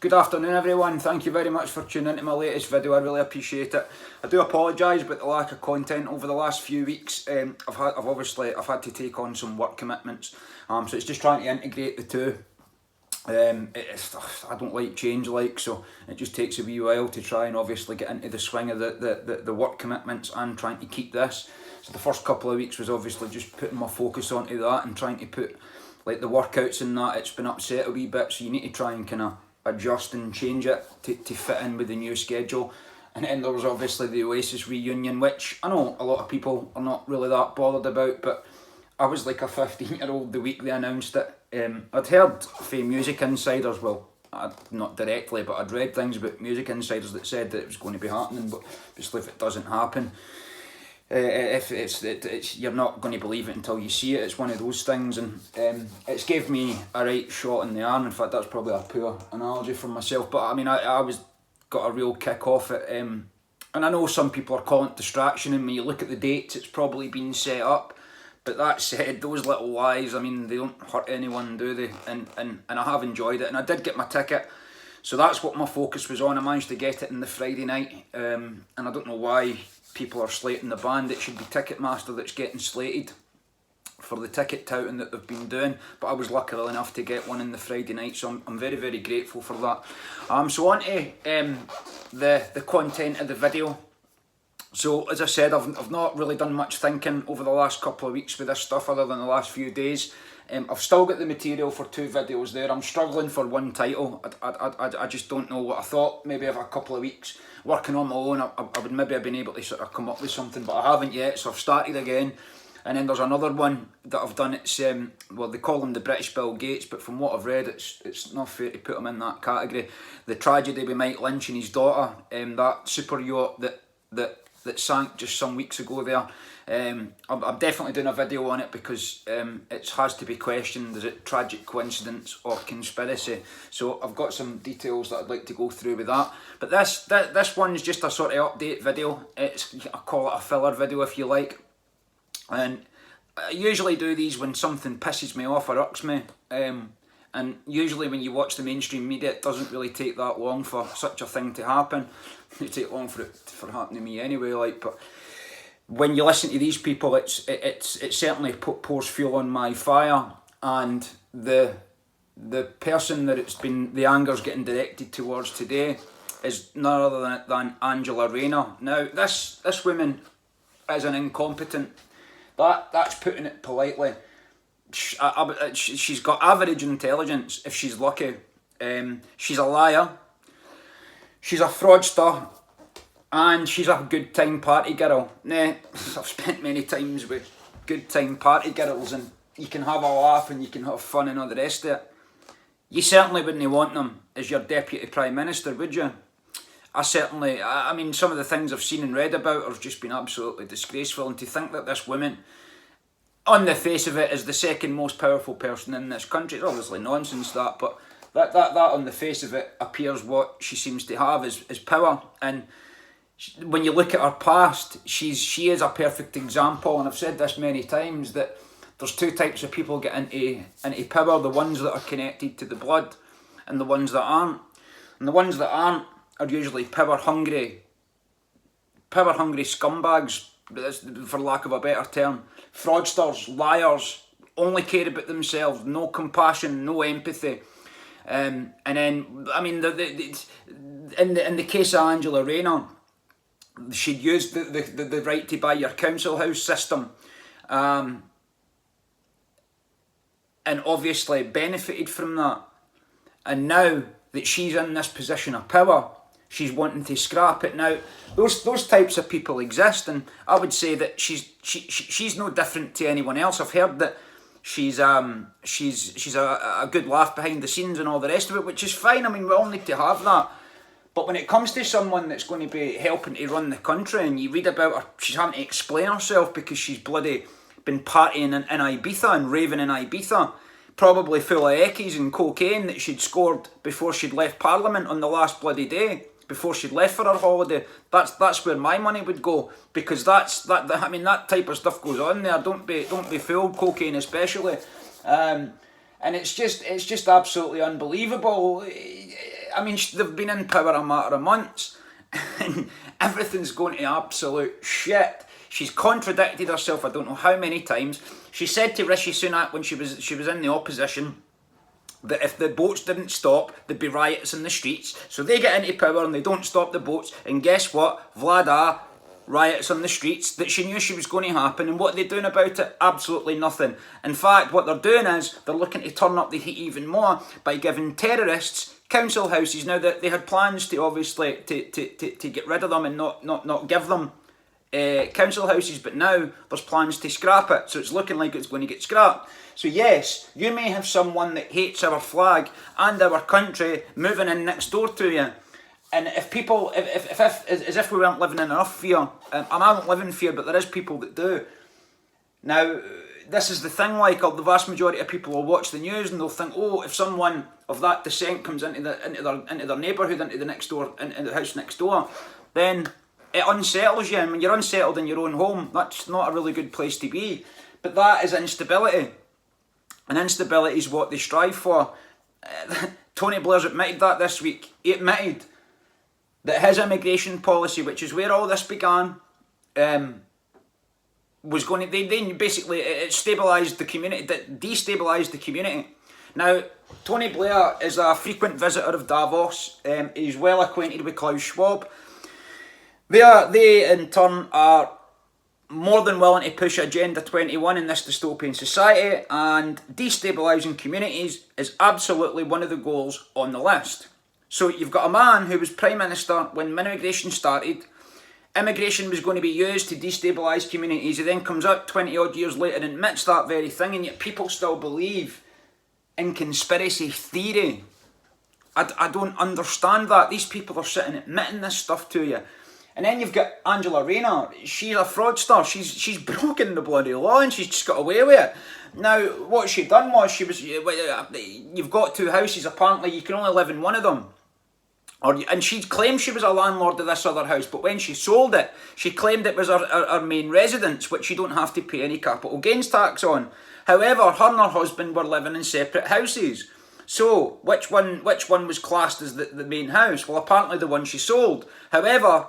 Good afternoon everyone, thank you very much for tuning into my latest video, I really appreciate it. I do apologise about the lack of content over the last few weeks. I've had to take on some work commitments, so it's just trying to integrate the two. I don't like change, so it just takes a wee while to try and obviously get into the swing of the work commitments and trying to keep this. So the first couple of weeks was obviously just putting my focus onto that and trying to put like the workouts and that. It's been upset a wee bit, so you need to try and kind of adjust and change it to fit in with the new schedule. And then there was obviously the Oasis reunion, which I know a lot of people are not really that bothered about, but I was like a 15-year-old the week they announced it. I'd heard from music insiders, well, not directly, but I'd read things about music insiders that said that it was going to be happening, but obviously if it doesn't happen, you're not going to believe it until you see it. It's one of those things, and it's gave me a right shot in the arm. In fact, that's probably a poor analogy for myself, but I mean, I was got a real kick off it, and I know some people are calling it distraction, and when you look at the dates, it's probably been set up. But that said, those little lies, I mean, they don't hurt anyone, do they? And I have enjoyed it, and I did get my ticket, so that's what my focus was on. I managed to get it in the Friday night, and I don't know why people are slating the band. It should be Ticketmaster that's getting slated for the ticket touting that they've been doing, but I was lucky enough to get one in the Friday night, so I'm very, very grateful for that. So on to the content of the video. So as I said, I've not really done much thinking over the last couple of weeks with this stuff other than the last few days. I've still got the material for 2 videos there. I'm struggling for one title. I just don't know what I thought. Maybe over a couple of weeks working on my own, I would maybe have been able to sort of come up with something, but I haven't yet, so I've started again. And then there's another one that I've done. It's well, they call him the British Bill Gates, but from what I've read, it's not fair to put him in that category. The tragedy with Mike Lynch and his daughter, that super yacht that sank just some weeks ago there. I'm definitely doing a video on it because it has to be questioned. Is it tragic coincidence or conspiracy? So I've got some details that I'd like to go through with that. But this one's just a sort of update video. I call it a filler video if you like. And I usually do these when something pisses me off or irks me. And usually when you watch the mainstream media, it doesn't really take that long for such a thing to happen. It take long for it happening to me anyway. But when you listen to these people, it certainly pours fuel on my fire. And the person that the anger's getting directed towards today is none other than Angela Rayner. Now this woman is an incompetent. That's putting it politely. She's got average intelligence if she's lucky. She's a liar. She's a fraudster. And she's a good time party girl. Nah, I've spent many times with good time party girls, and you can have a laugh and you can have fun and all the rest of it. You certainly wouldn't want them as your deputy prime minister, would you? I mean, some of the things I've seen and read about have just been absolutely disgraceful, and to think that this woman, on the face of it, is the second most powerful person in this country, it's obviously nonsense that, but that on the face of it appears what she seems to have is power. And when you look at her past, she is a perfect example, and I've said this many times, that there's 2 types of people get into power: the ones that are connected to the blood and the ones that aren't. And the ones that aren't are usually power hungry scumbags, for lack of a better term, fraudsters, liars, only care about themselves, no compassion, no empathy. And then, I mean, in the case of Angela Rayner, she'd used the right to buy your council house system, and obviously benefited from that. And now that she's in this position of power, she's wanting to scrap it. Now, those types of people exist, and I would say that she's no different to anyone else. I've heard that she's a good laugh behind the scenes and all the rest of it, which is fine. I mean, we all need to have that. But when it comes to someone that's going to be helping to run the country, and you read about her, she's having to explain herself because she's bloody been partying in Ibiza and raving in Ibiza, probably full of eckies and cocaine that she'd scored before she'd left Parliament on the last bloody day, before she'd left for her holiday. That's where my money would go, because I mean, that type of stuff goes on there. Don't be fooled, cocaine especially. And it's just absolutely unbelievable. I mean, they've been in power a matter of months, and everything's going to absolute shit. She's contradicted herself I don't know how many times. She said to Rishi Sunak when she was in the opposition that if the boats didn't stop, there'd be riots in the streets. So they get into power and they don't stop the boats, and guess what? Vlada, riots on the streets that she knew she was going to happen, and what are they doing about it? Absolutely nothing. In fact, what they're doing is they're looking to turn up the heat even more by giving terrorists council houses. Now that they had plans to obviously to get rid of them and not give them council houses, but now there's plans to scrap it, so it's looking like it's going to get scrapped. So yes, you may have someone that hates our flag and our country moving in next door to you, and if people, if as if we weren't living in enough fear, I don't live in fear, but there is people that do. Now, this is the thing, like, the vast majority of people will watch the news and they'll think, oh, if someone of that descent comes into their neighbourhood, into the house next door, then it unsettles you, and when you're unsettled in your own home, that's not a really good place to be. But that is instability, and instability is what they strive for. Tony Blair's admitted that this week. He admitted that his immigration policy, which is where all this began, was going to, they basically, it stabilised the community, destabilised the community. Now, Tony Blair is a frequent visitor of Davos. He's well acquainted with Klaus Schwab. They in turn are more than willing to push Agenda 21 in this dystopian society, and destabilising communities is absolutely one of the goals on the list. So you've got a man who was Prime Minister when immigration started. Immigration was going to be used to destabilise communities. He then comes out 20 odd years later and admits that very thing, and yet people still believe in conspiracy theory. I don't understand that. These people are sitting admitting this stuff to you. And then you've got Angela Rayner. She's a fraudster. She's broken the bloody law and she's just got away with it. Now, what she done was, you've got two houses, apparently you can only live in one of them. And she claimed she was a landlord of this other house, but when she sold it, she claimed it was her main residence, which you don't have to pay any capital gains tax on. However, her and her husband were living in separate houses. So, which one was classed as the main house? Well, apparently the one she sold. However,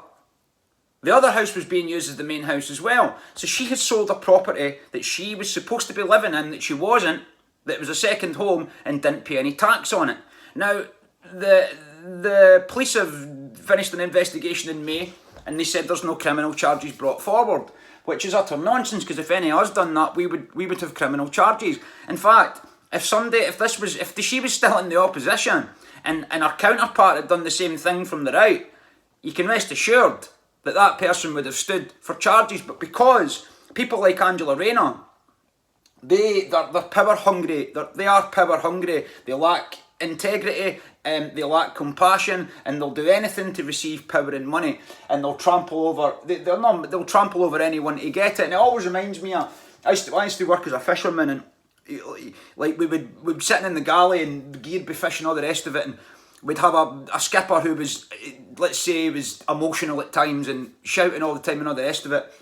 the other house was being used as the main house as well. So she had sold a property that she was supposed to be living in, that she wasn't, that was a second home, and didn't pay any tax on it. Now, the police have finished an investigation in May, and they said there's no criminal charges brought forward, which is utter nonsense, because if any of us done that, we would have criminal charges. In fact, if she was still in the opposition, and her counterpart had done the same thing from the right, you can rest assured that person would have stood for charges. But because people like Angela Rayner, they're power hungry, they are power hungry, they lack integrity, they lack compassion, and they'll do anything to receive power and money, and they'll trample over anyone to get it. And it always reminds me of, I used to work as a fisherman, and like we'd be sitting in the galley and the gear'd be fishing, all the rest of it, and we'd have a skipper who was, let's say, was emotional at times and shouting all the time and all the rest of it.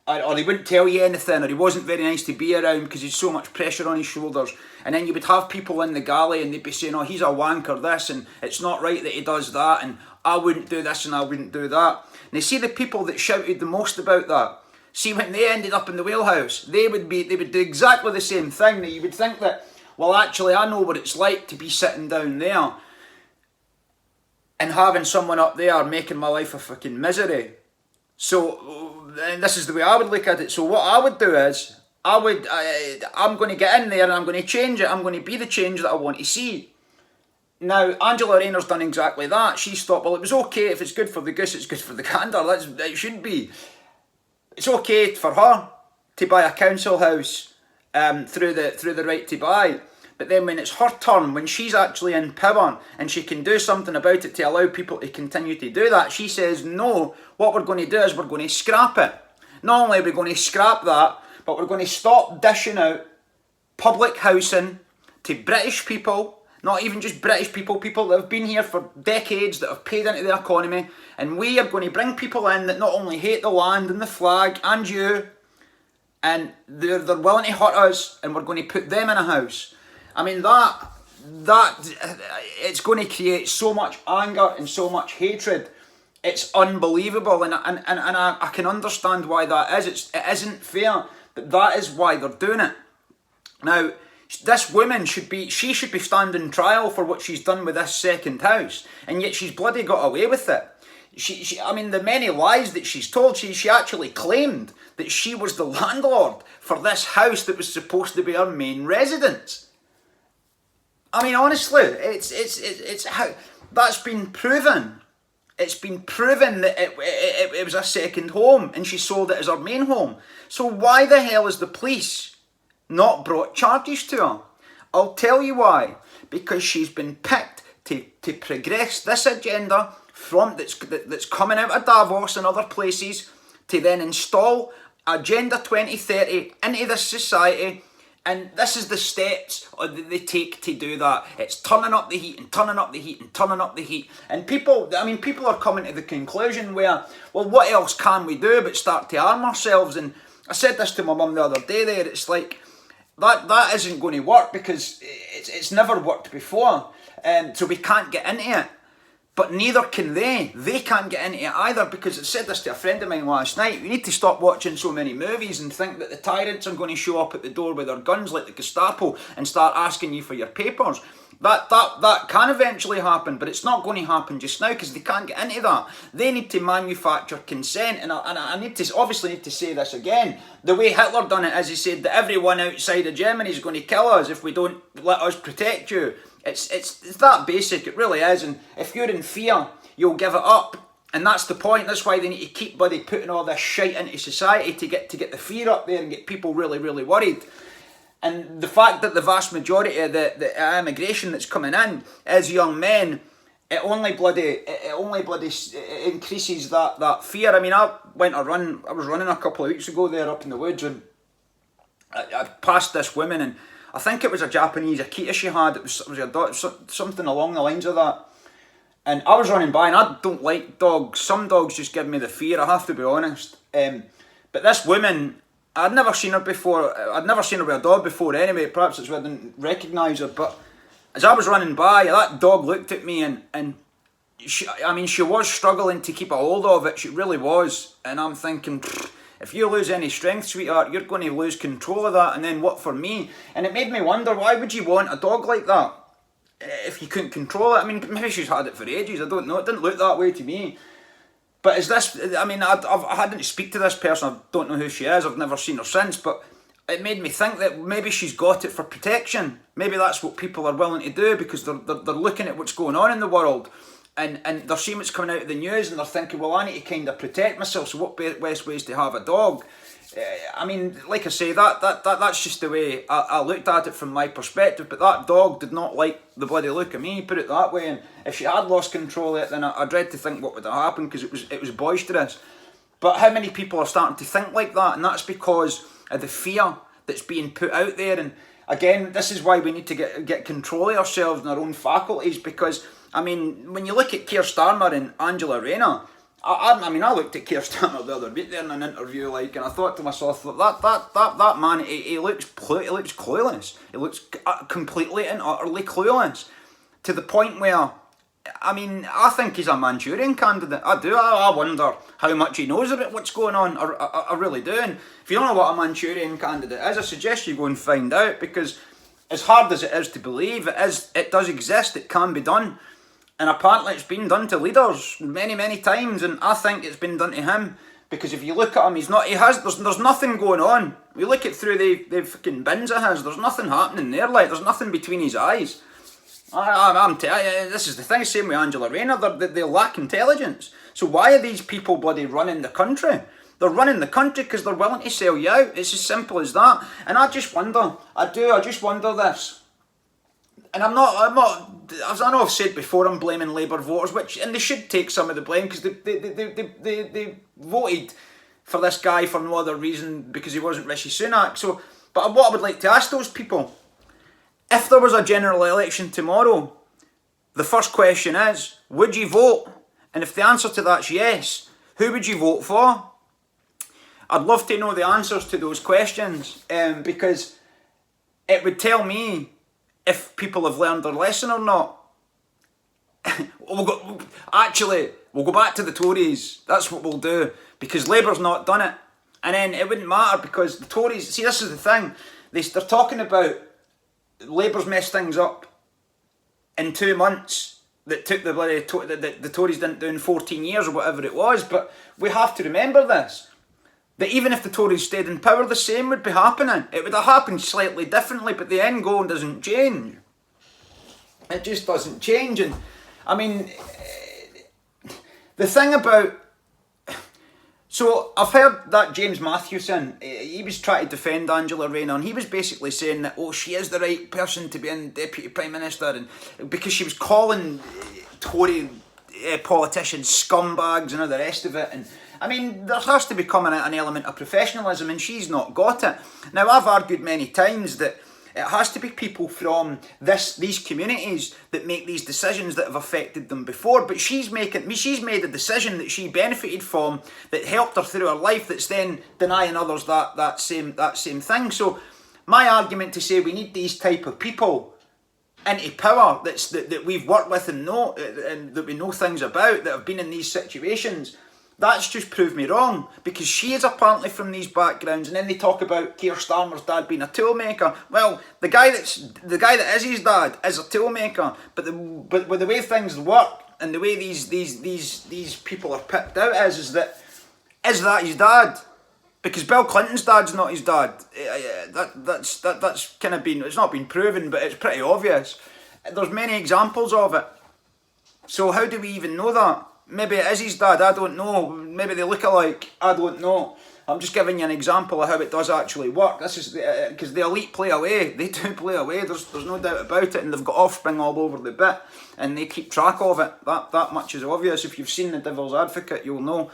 Or he wouldn't tell you anything, or he wasn't very nice to be around because he's so much pressure on his shoulders. And then you would have people in the galley and they'd be saying, oh, he's a wanker this, and it's not right that he does that, and I wouldn't do this and I wouldn't do that. And you see the people that shouted the most about that, see when they ended up in the whalehouse, they would do exactly the same thing. That you would think that, well, actually I know what it's like to be sitting down there and having someone up there making my life a fucking misery. So, and this is the way I would look at it. So what I would do is, I'm going to get in there and I'm going to change it. I'm going to be the change that I want to see. Now, Angela Rayner's done exactly that. She's thought, well, it was okay, if it's good for the goose, it's good for the gander. It should be. It's okay for her to buy a council house through the right to buy. But then when it's her turn, when she's actually in power and she can do something about it to allow people to continue to do that, she says, no, what we're going to do is we're going to scrap it. Not only are we going to scrap that, but we're going to stop dishing out public housing to British people, not even just British people, people that have been here for decades, that have paid into the economy, and we are going to bring people in that not only hate the land and the flag and you, and they're willing to hurt us, and we're going to put them in a house. I mean, that it's going to create so much anger and so much hatred. It's unbelievable, and I can understand why that is. It isn't fair, but that is why they're doing it. Now, this woman should be standing trial for what she's done with this second house, and yet she's bloody got away with it. I mean, the many lies that she's told, she actually claimed that she was the landlord for this house that was supposed to be her main residence. I mean, honestly, it's how that's been proven. It's been proven that it was a second home, and she sold it as her main home. So why the hell is the police not brought charges to her? I'll tell you why. Because she's been picked to progress this agenda that's coming out of Davos and other places, to then install Agenda 2030 into this society. And this is the steps that they take to do that. It's turning up the heat and turning up the heat and turning up the heat. And people are coming to the conclusion where, well, what else can we do but start to arm ourselves? And I said this to my mum the other day there, it's like, that isn't going to work because it's never worked before. So we can't get into it. But neither can they. They can't get into it either, because I said this to a friend of mine last night. You need to stop watching so many movies and think that the tyrants are going to show up at the door with their guns like the Gestapo and start asking you for your papers. That can eventually happen, but it's not going to happen just now because they can't get into that. They need to manufacture consent, and I need to say this again. The way Hitler done it is he said that everyone outside of Germany is going to kill us if we don't let us protect you. It's that basic, it really is. And if you're in fear, you'll give it up. And that's the point. That's why they need to keep putting all this shite into society to get the fear up there and get people really, really worried. And the fact that the vast majority of the immigration that's coming in is young men, it only bloody increases that fear. I mean, I was running a couple of weeks ago there up in the woods, and I passed this woman, and I think it was a Japanese Akita she had. It was a dog, something along the lines of that. And I was running by, and I don't like dogs. Some dogs just give me the fear, I have to be honest. But this woman, I'd never seen her before. I'd never seen her with a dog before anyway. Perhaps it's why I didn't recognise her. But as I was running by, that dog looked at me, and she was struggling to keep a hold of it. She really was. And I'm thinking, if you lose any strength, sweetheart, you're going to lose control of that. And then what for me? And it made me wonder, why would you want a dog like that if you couldn't control it? I mean, maybe she's had it for ages. I don't know. It didn't look that way to me. But is this, I mean, I hadn't to speak to this person. I don't know who she is. I've never seen her since. But it made me think that maybe she's got it for protection. Maybe that's what people are willing to do because they're looking at what's going on in the world. And they're seeing what's coming out of the news, and they're thinking, well, I need to kind of protect myself, so what best ways to have a dog? I mean, like I say, that's just the way I looked at it from my perspective, but that dog did not like the bloody look of me, put it that way, and if she had lost control of it, then I dread to think what would have happened, because it was boisterous. But how many people are starting to think like that? And that's because of the fear that's being put out there. And again, this is why we need to get control of ourselves and our own faculties, because I mean, when you look at Keir Starmer and Angela Rayner, I looked at Keir Starmer the other week there in an interview, and I thought to myself, that man, he looks clueless. He looks completely and utterly clueless, to the point where, I mean, I think he's a Manchurian candidate. I do. I wonder how much he knows about what's going on. I really do. And if you don't know what a Manchurian candidate is, I suggest you go and find out, because as hard as it is to believe, it does exist. It can be done. And apparently it's been done to leaders many, many times, and I think it's been done to him, because if you look at him, there's nothing going on. We look at through the fucking bins of his, there's nothing happening there, there's nothing between his eyes. I'm telling you, this is the thing, same with Angela Rayner, they lack intelligence. So why are these people bloody running the country? They're running the country because they're willing to sell you out. It's as simple as that. And I just wonder this. And I know I've said before, I'm blaming Labour voters, and they should take some of the blame, because they voted for this guy for no other reason because he wasn't Rishi Sunak. So, but what I would like to ask those people, if there was a general election tomorrow, the first question is, would you vote? And if the answer to that's yes, who would you vote for? I'd love to know the answers to those questions, because it would tell me if people have learned their lesson or not. We'll go back to the Tories. That's what we'll do, because Labour's not done it. And then it wouldn't matter, because the Tories, see, this is the thing, they're talking about Labour's messed things up in 2 months that took the Tories didn't do in 14 years or whatever it was. But we have to remember this, that even if the Tories stayed in power, the same would be happening. It would have happened slightly differently, but the end goal doesn't change. It just doesn't change. And I mean, the thing about... So I've heard that James Mathewson, he was trying to defend Angela Rayner, and he was basically saying that, oh, she is the right person to be in Deputy Prime Minister, and because she was calling Tory politicians scumbags and all the rest of it. And I mean, there has to be coming an element of professionalism, and she's not got it. Now, I've argued many times that it has to be people from these communities that make these decisions that have affected them before. But she's made a decision that she benefited from, that helped her through her life, that's then denying others that same thing. So my argument to say we need these type of people into power that we've worked with and know, and that we know things about, that have been in these situations, that's just proved me wrong, because she is apparently from these backgrounds. And then they talk about Keir Starmer's dad being a toolmaker. Well, the guy that is his dad is a toolmaker, but with the way things work and the way these people are picked out is that his dad? Because Bill Clinton's dad's not his dad. That's kind of been, it's not been proven, but it's pretty obvious. There's many examples of it. So how do we even know that? Maybe it is his dad, I don't know. Maybe they look alike, I don't know. I'm just giving you an example of how it does actually work. This is because the elite play away. They do play away, there's no doubt about it, and they've got offspring all over the bit, and they keep track of it. That much is obvious. If you've seen The Devil's Advocate, you'll know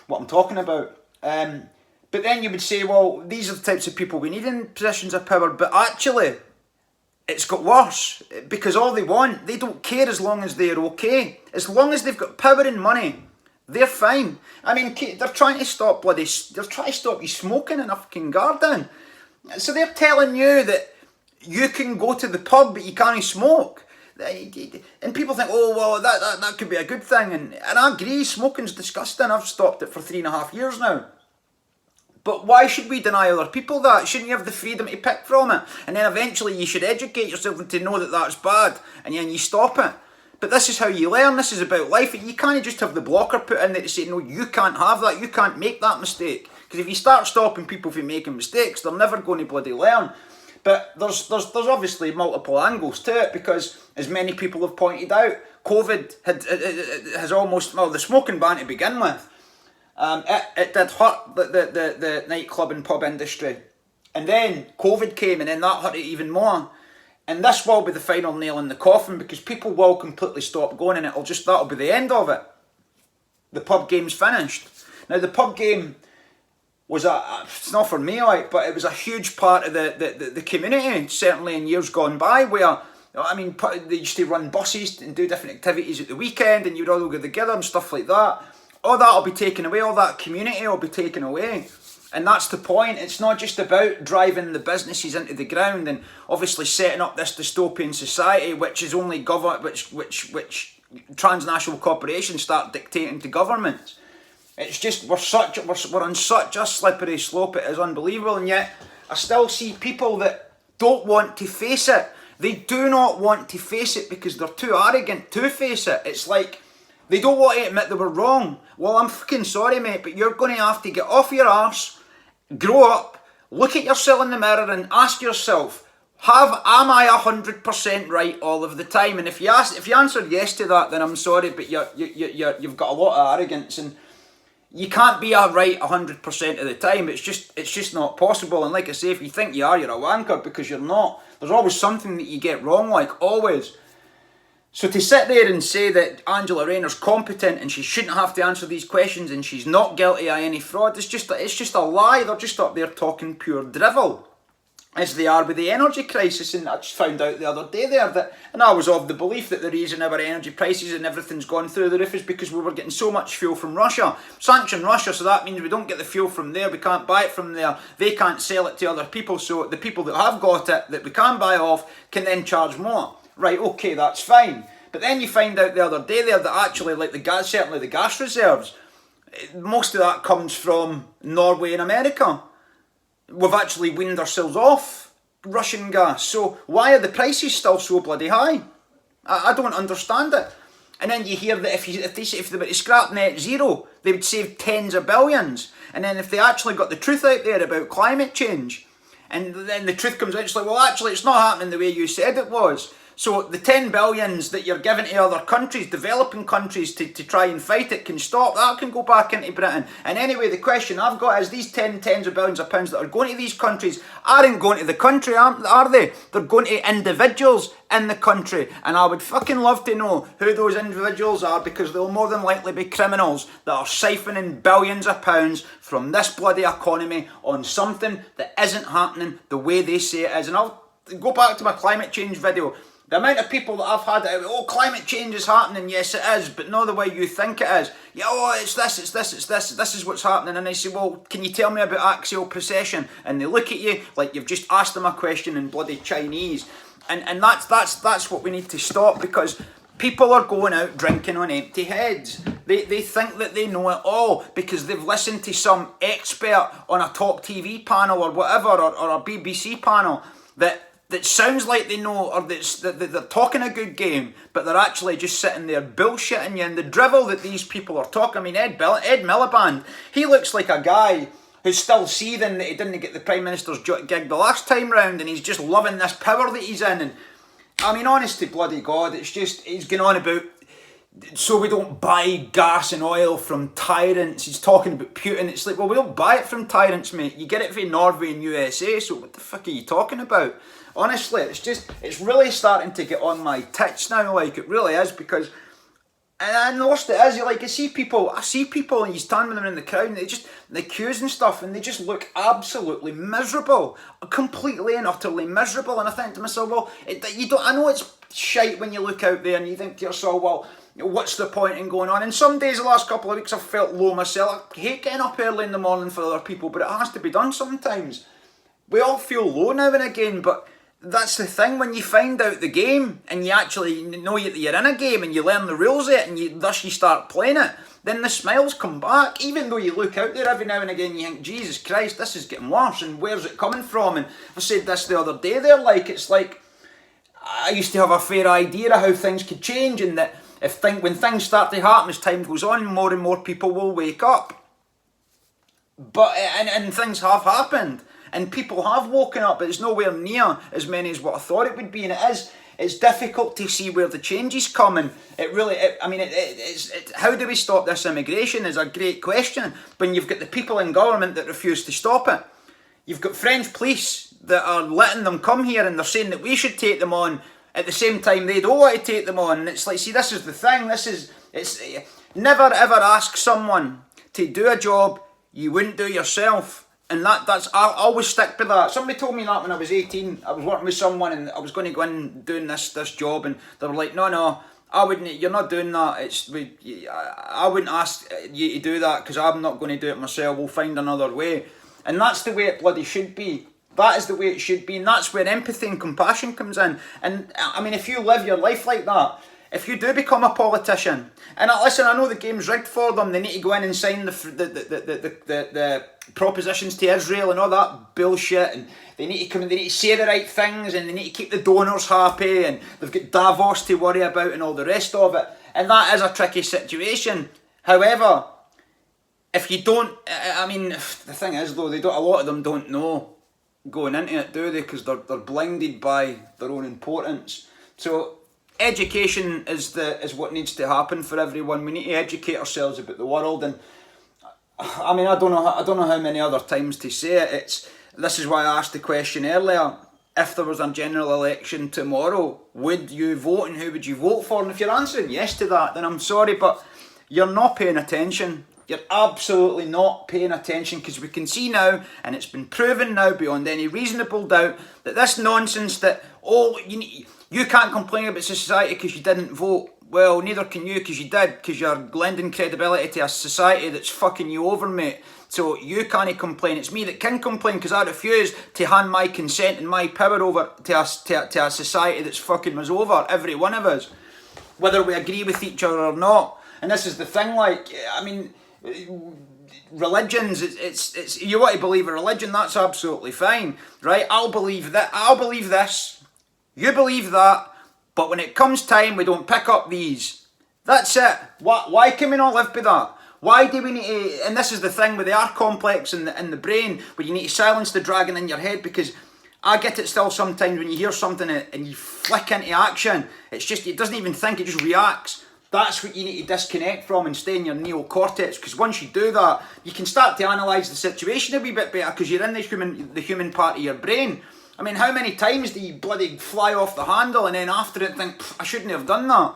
what I'm talking about. But then you would say, well, these are the types of people we need in positions of power, but actually, it's got worse, because all they don't care as long as they're okay. As long as they've got power and money, they're fine. I mean, they're trying to stop you smoking in a fucking garden. So they're telling you that you can go to the pub but you can't smoke. And people think, oh, well, that could be a good thing. And I agree, smoking's disgusting. I've stopped it for 3.5 years now. But why should we deny other people that? Shouldn't you have the freedom to pick from it? And then eventually you should educate yourself to know that that's bad, and then you stop it. But this is how you learn. This is about life. You can't just have the blocker put in there to say, no, you can't have that. You can't make that mistake. Because if you start stopping people from making mistakes, they're never going to bloody learn. But there's obviously multiple angles to it, because as many people have pointed out, COVID has almost, well, the smoking ban to begin with, it did hurt the nightclub and pub industry. And then COVID came, and then that hurt it even more. And this will be the final nail in the coffin, because people will completely stop going, and that'll be the end of it. The pub game's finished. Now, the pub game was it's not for me, but it was a huge part of the community, certainly in years gone by, where, I mean, they used to run buses and do different activities at the weekend, and you'd all go together and stuff like that. All that will be taken away, all that community will be taken away. And that's the point. It's not just about driving the businesses into the ground and obviously setting up this dystopian society which is only which transnational corporations start dictating to governments. It's just we're on such a slippery slope, it is unbelievable. And yet I still see people that don't want to face it. They do not want to face it because they're too arrogant to face it. It's like they don't want to admit they were wrong. Well, I'm fucking sorry, mate, but you're going to have to get off your arse, grow up, look at yourself in the mirror and ask yourself, am I 100% right all of the time? And if you answered yes to that, then I'm sorry, but you've got a lot of arrogance, and you can't be right 100% of the time. It's just not possible. And like I say, if you think you are, you're a wanker, because you're not. There's always something that you get wrong, like always. So to sit there and say that Angela Rayner's competent and she shouldn't have to answer these questions and she's not guilty of any fraud, it's just a lie. They're just up there talking pure drivel. as they are with the energy crisis. And I just found out the other day there that, and I was of the belief that the reason our energy prices and everything's gone through the roof is because we were getting so much fuel from Russia. Sanction Russia, so that means we don't get the fuel from there, we can't buy it from there, they can't sell it to other people, so the people that have got it, that we can buy off, can then charge more. Right, okay, that's fine. But then you find out the other day there that actually, like the gas, certainly the gas reserves, most of that comes from Norway and America. We've actually weaned ourselves off Russian gas. So why are the prices still so bloody high? I don't understand it. And then you hear that if they were to scrap net zero, they would save tens of billions. And then if they actually got the truth out there about climate change, and then the truth comes out, it's like, well, actually, it's not happening the way you said it was. So the 10 billions that you're giving to other countries, developing countries, to try and fight it can stop. That can go back into Britain. And anyway, the question I've got is these tens of billions of pounds that are going to these countries aren't going to the country, are they? They're going to individuals in the country. And I would fucking love to know who those individuals are, because they'll more than likely be criminals that are siphoning billions of pounds from this bloody economy on something that isn't happening the way they say it is. And I'll go back to my climate change video. The amount of people that I've had, oh, climate change is happening, yes it is, but not the way you think it is. Yeah, oh, it's this, this is what's happening. And I say, well, can you tell me about axial precession? And they look at you like you've just asked them a question in bloody Chinese. And that's what we need to stop, because people are going out drinking on empty heads. They think that they know it all because they've listened to some expert on a top TV panel or whatever, or a BBC panel that sounds like they know, or that they're talking a good game, but they're actually just sitting there bullshitting you. And the drivel that these people are talking, I mean, Ed Miliband, he looks like a guy who's still seething that he didn't get the Prime Minister's gig the last time round, and he's just loving this power that he's in. And I mean, honest to bloody God, it's just, he's going on about, so we don't buy gas and oil from tyrants. He's talking about Putin. It's like, well, we don't buy it from tyrants, mate. You get it from Norway and USA, so what the fuck are you talking about? Honestly, it's really starting to get on my tits now, like, it really is, because, and I know what it is, I see people and you stand with them in the crowd and the queues and stuff, and they just look absolutely miserable, completely and utterly miserable. And I think to myself, well, I know it's shite when you look out there and you think to yourself, well, what's the point in going on? And some days, the last couple of weeks, I've felt low myself. I hate getting up early in the morning for other people, but it has to be done sometimes. We all feel low now and again, but that's the thing, when you find out the game and you actually know you're in a game and you learn the rules of it and thus you start playing it, then the smiles come back. Even though you look out there every now and again, you think, Jesus Christ, this is getting worse, and where's it coming from? And I said this the other day there, it's like I used to have a fair idea of how things could change, and that when things start to happen as time goes on, more and more people will wake up. But and things have happened. And people have woken up, but it's nowhere near as many as what I thought it would be. And it's difficult to see where the change is coming. How do we stop this immigration is a great question, when you've got the people in government that refuse to stop it. You've got French police that are letting them come here, and they're saying that we should take them on. At the same time, they don't want to take them on. And it's like, see, this is the thing. It's never ever ask someone to do a job you wouldn't do yourself. And I always stick to that. Somebody told me that when I was 18. I was working with someone and I was going to go in doing this job, and they were like, no, I wouldn't. You're not doing that. I wouldn't ask you to do that, because I'm not going to do it myself. We'll find another way. And that's the way it bloody should be. That is the way it should be, and that's where empathy and compassion comes in. And I mean, if you live your life like that, if you do become a politician, and listen, I know the game's rigged for them. They need to go in and sign the propositions to Israel and all that bullshit, and they need to come and they need to say the right things, and they need to keep the donors happy, and they've got Davos to worry about and all the rest of it. And that is a tricky situation. However, if you don't, I mean, the thing is though, a lot of them don't know going into it, do they? Because they're blinded by their own importance. So education is what needs to happen for everyone. We need to educate ourselves about the world, and I mean, I don't know how many other times to say it. This is why I asked the question earlier. If there was a general election tomorrow, would you vote, and who would you vote for? And if you're answering yes to that, then I'm sorry, but you're not paying attention. You're absolutely not paying attention, because we can see now, and it's been proven now beyond any reasonable doubt, that this nonsense that, oh, you can't complain about society because you didn't vote. Well, neither can you, because you did, because you're lending credibility to a society that's fucking you over, mate. So you can't complain. It's me that can complain, because I refuse to hand my consent and my power over to a society that's fucking us over, every one of us, whether we agree with each other or not. And this is the thing, like, I mean, religions, it's you want to believe a religion, that's absolutely fine, right? I'll believe that, I'll believe this, you believe that, but when it comes time, we don't pick up these. That's it. Why can we not live by that? Why do we need to, and this is the thing with the R complex in the brain, where you need to silence the dragon in your head, because I get it still sometimes when you hear something and you flick into action, it's just, it doesn't even think, it just reacts. That's what you need to disconnect from and stay in your neocortex, because once you do that, you can start to analyse the situation a wee bit better, because you're in the human part of your brain. I mean, how many times do you bloody fly off the handle and then after it think, I shouldn't have done that?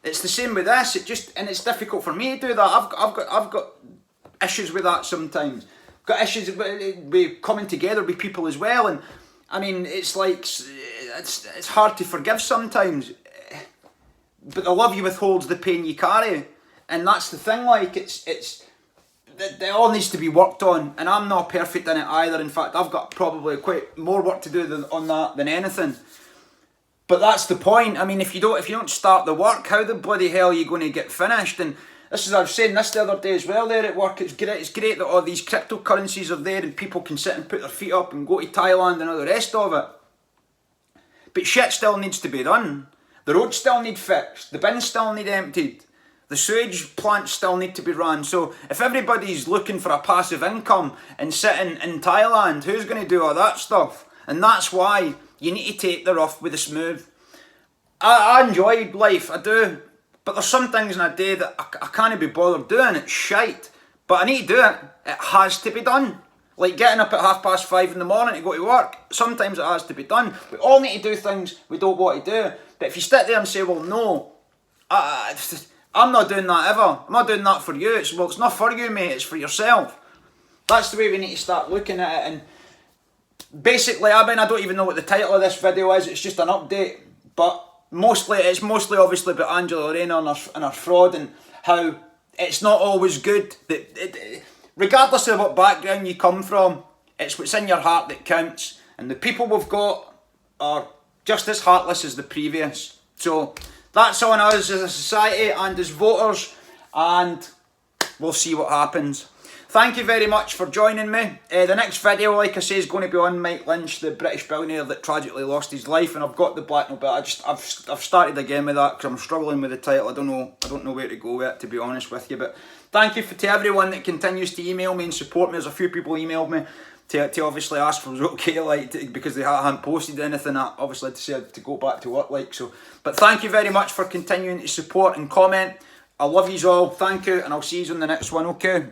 It's the same with this. And it's difficult for me to do that. I've got issues with that sometimes. I've got issues with coming together with people as well. And I mean, it's like, it's hard to forgive sometimes. But the love you withholds the pain you carry. And that's the thing, like, it all needs to be worked on, and I'm not perfect in it either. In fact, I've got probably quite more work to do on that than anything. But that's the point. I mean, if you don't start the work, how the bloody hell are you going to get finished? And this is, I was saying this the other day as well there at work, it's great that all these cryptocurrencies are there and people can sit and put their feet up and go to Thailand and all the rest of it. But shit still needs to be done. The roads still need fixed, the bins still need emptied, the sewage plants still need to be run. So if everybody's looking for a passive income and sitting in Thailand, who's going to do all that stuff? And that's why you need to take the rough with the smooth. I enjoy life, I do. But there's some things in a day that I can't be bothered doing. It's shite. But I need to do it. It has to be done. Like getting up at 5:30 in the morning to go to work. Sometimes it has to be done. We all need to do things we don't want to do. But if you sit there and say, well, no, I'm not doing that ever. I'm not doing that for you. It's not for you, mate. It's for yourself. That's the way we need to start looking at it. And basically, I mean, I don't even know what the title of this video is. It's just an update. But it's mostly obviously about Angela Rayner and her fraud, and how it's not always good. Regardless of what background you come from, it's what's in your heart that counts. And the people we've got are just as heartless as the previous. So that's on us as a society and as voters, and we'll see what happens. Thank you very much for joining me. The next video, like I say, is going to be on Mike Lynch, the British billionaire that tragically lost his life, and I've got the black note, but I've started again with that because I'm struggling with the title. I don't know where to go with it, to be honest with you. But thank you to everyone that continues to email me and support me. There's a few people emailed me to obviously ask for it was okay, because they hadn't posted anything. I obviously had to say to go back to work, like so. But thank you very much for continuing to support and comment. I love yous all. Thank you, and I'll see you on the next one. Okay.